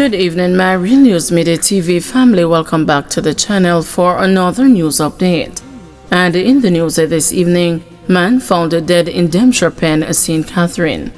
Good evening, my Real News Midday TV family. Welcome back to the channel for another news update. And in the news this evening, man found dead in Dempsey Pen, St. Catherine.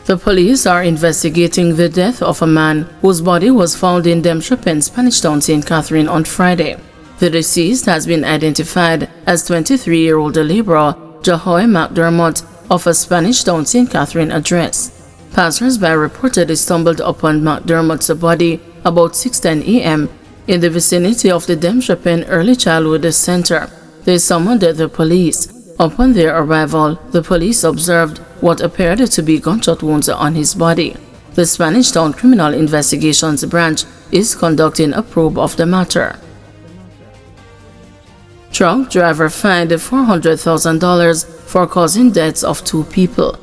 The police are investigating the death of a man whose body was found in Dempsey Pen, Spanish Town, St. Catherine on Friday. The deceased has been identified as 23-year-old laborer Jahoy McDermott of a Spanish Town, St. Catherine address. Passers-by reportedly stumbled upon McDermott's body about 6:10 a.m. in the vicinity of the Dempsey Pen Early Childhood Center. They summoned the police. Upon their arrival, the police observed what appeared to be gunshot wounds on his body. The Spanish Town Criminal Investigations Branch is conducting a probe of the matter. Truck driver fined $400,000 for causing deaths of 2 people.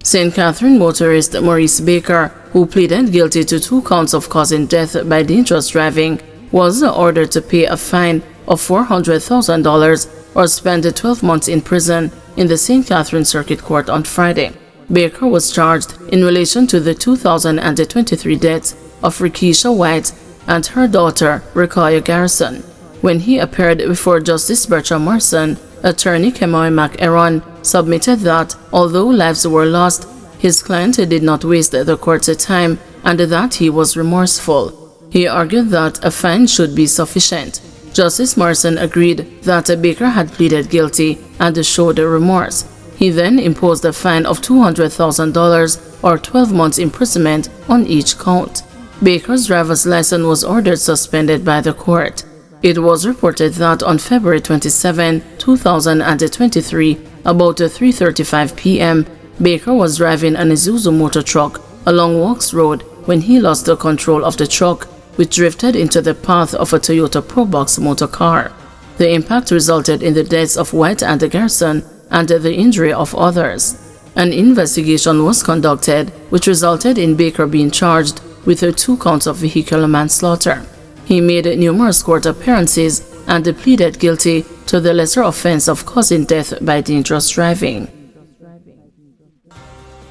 St. Catherine motorist Maurice Baker, who pleaded guilty to 2 counts of causing death by dangerous driving, was ordered to pay a fine of $400,000 or spend 12 months in prison in the St. Catherine Circuit Court on Friday. Baker was charged in relation to the 2023 deaths of Rikisha White and her daughter, Rikaya Garrison. When he appeared before Justice Bertram Morrison, attorney Kemoy McEron submitted that, although lives were lost, his client did not waste the court's time and that he was remorseful. He argued that a fine should be sufficient. Justice Morrison agreed that Baker had pleaded guilty and showed remorse. He then imposed a fine of $200,000 or 12 months imprisonment on each count. Baker's driver's license was ordered suspended by the court. It was reported that on February 27, 2023, about 3:35 p.m., Baker was driving an Isuzu motor truck along Walks Road when he lost the control of the truck, which drifted into the path of a Toyota Probox motor car. The impact resulted in the deaths of White and Garrison and the injury of others. An investigation was conducted, which resulted in Baker being charged with 2 counts of vehicular manslaughter. He made numerous court appearances and pleaded guilty to the lesser offense of causing death by dangerous driving.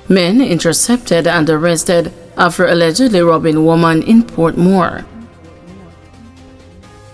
Men intercepted and arrested after allegedly robbing woman in Portmore.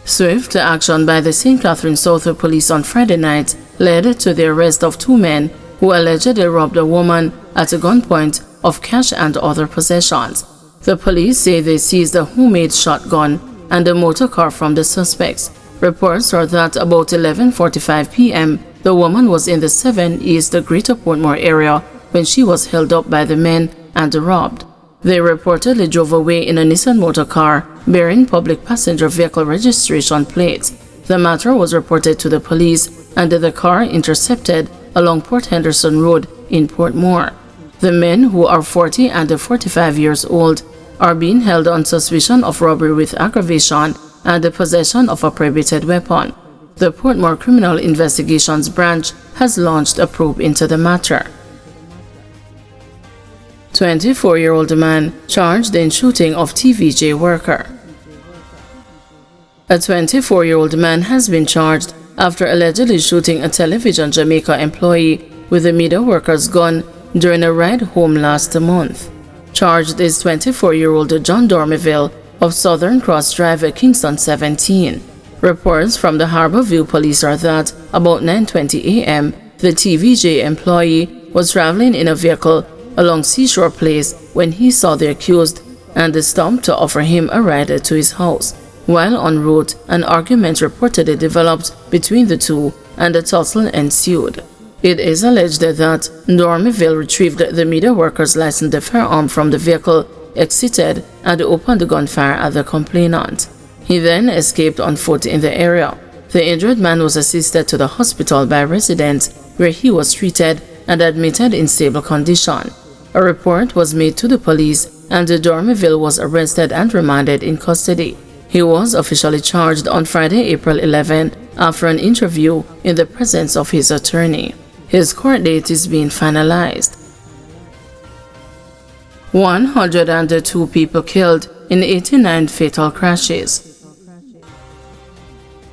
Swift action by the St. Catherine South Police on Friday night led to the arrest of 2 men who allegedly robbed a woman at a gunpoint of cash and other possessions. The police say they seized a homemade shotgun and a motor car from the suspects. Reports are that about 11:45 p.m., the woman was in the 7 East Greater Portmore area when she was held up by the men and robbed. They reportedly drove away in a Nissan motor car bearing public passenger vehicle registration plates. The matter was reported to the police and the car intercepted along Port Henderson Road in Portmore. The men, who are 40 and 45 years old, are being held on suspicion of robbery with aggravation and the possession of a prohibited weapon. The Portmore Criminal Investigations Branch has launched a probe into the matter. 24-year-old man charged in shooting of TVJ worker. A 24-year-old man has been charged after allegedly shooting a Television Jamaica employee with a media worker's gun during a ride home last month. Charged is 24-year-old John Dormeville of Southern Cross Drive, Kingston 17. Reports from the Harborview Police are that about 9:20 a.m., the TVJ employee was traveling in a vehicle along Seashore Place when he saw the accused and stopped to offer him a ride to his house. While en route, an argument reportedly developed between the two and a tussle ensued. It is alleged that Dormeville retrieved the media worker's licensed firearm from the vehicle, exited, and opened gunfire at the complainant. He then escaped on foot in the area. The injured man was assisted to the hospital by residents, where he was treated and admitted in stable condition. A report was made to the police, and Dormeville was arrested and remanded in custody. He was officially charged on Friday, April 11, after an interview in the presence of his attorney. His court date is being finalized. 102 people killed in 89 fatal crashes.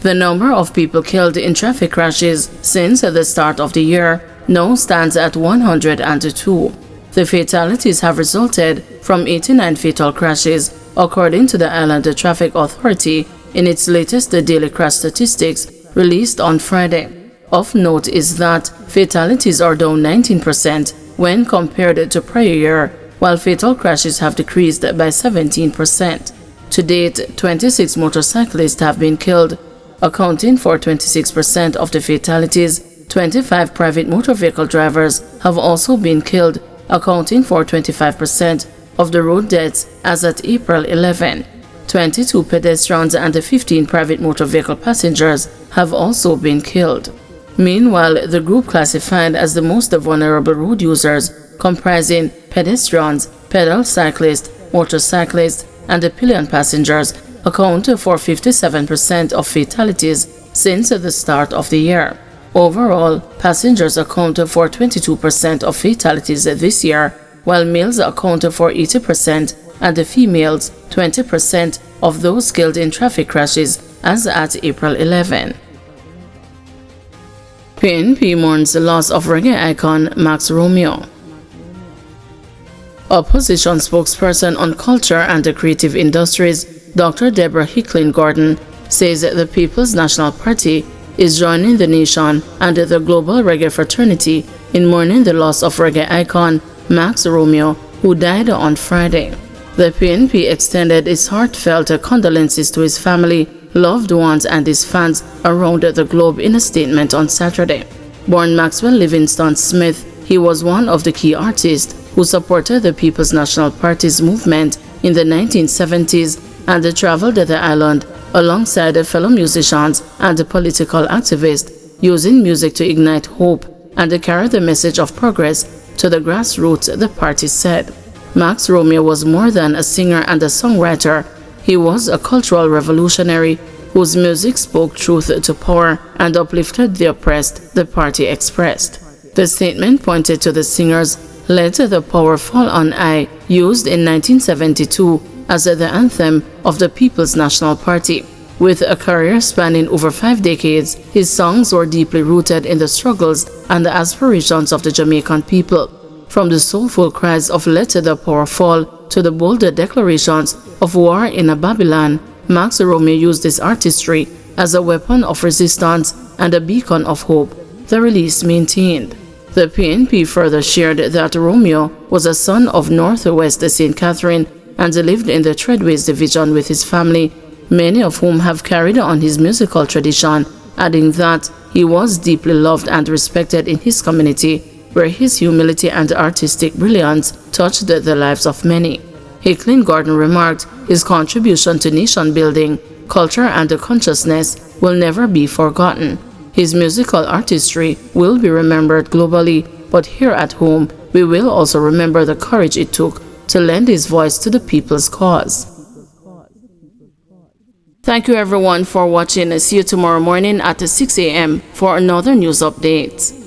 The number of people killed in traffic crashes since the start of the year now stands at 102. The fatalities have resulted from 89 fatal crashes, according to the Island Traffic Authority in its latest daily crash statistics released on Friday. Of note is that fatalities are down 19% when compared to prior year, while fatal crashes have decreased by 17%. To date, 26 motorcyclists have been killed, accounting for 26% of the fatalities. 25 private motor vehicle drivers have also been killed, accounting for 25% of the road deaths as at April 11. 22 pedestrians and 15 private motor vehicle passengers have also been killed. Meanwhile, the group classified as the most vulnerable road users, comprising pedestrians, pedal cyclists, motorcyclists, and pillion passengers, account for 57% of fatalities since the start of the year. Overall, passengers account for 22% of fatalities this year, while males account for 80% and females 20% of those killed in traffic crashes as at April 11. PNP mourns the loss of reggae icon Max Romeo. Opposition spokesperson on culture and the creative industries, Dr. Deborah Hicklin-Gordon, says the People's National Party is joining the nation and the global reggae fraternity in mourning the loss of reggae icon Max Romeo, who died on Friday. The PNP extended its heartfelt condolences to his family, loved ones, and his fans around the globe in a statement on Saturday. Born Maxwell Livingston Smith, he was one of the key artists who supported the People's National Party's movement in the 1970s and traveled the island alongside fellow musicians and political activists, using music to ignite hope and carry the message of progress to the grassroots, the party said. Max Romeo was more than a singer and a songwriter. He was a cultural revolutionary whose music spoke truth to power and uplifted the oppressed, the party expressed. The statement pointed to the singer's Let the Power Fall on I, used in 1972 as the anthem of the People's National Party. With a career spanning over 5 decades, his songs were deeply rooted in the struggles and the aspirations of the Jamaican people. From the soulful cries of Let the Power Fall to the bolder declarations of war in a Babylon, Max Romeo used his artistry as a weapon of resistance and a beacon of hope, the release maintained. The PNP further shared that Romeo was a son of Northwest St. Catherine and lived in the Treadways division with his family, many of whom have carried on his musical tradition, adding that he was deeply loved and respected in his community, where his humility and artistic brilliance touched the lives of many. Hicklin-Gordon remarked his contribution to nation building, culture, and consciousness will never be forgotten. His musical artistry will be remembered globally, but here at home, we will also remember the courage it took to lend his voice to the people's cause. Thank you everyone for watching. See you tomorrow morning at 6 a.m. for another news update.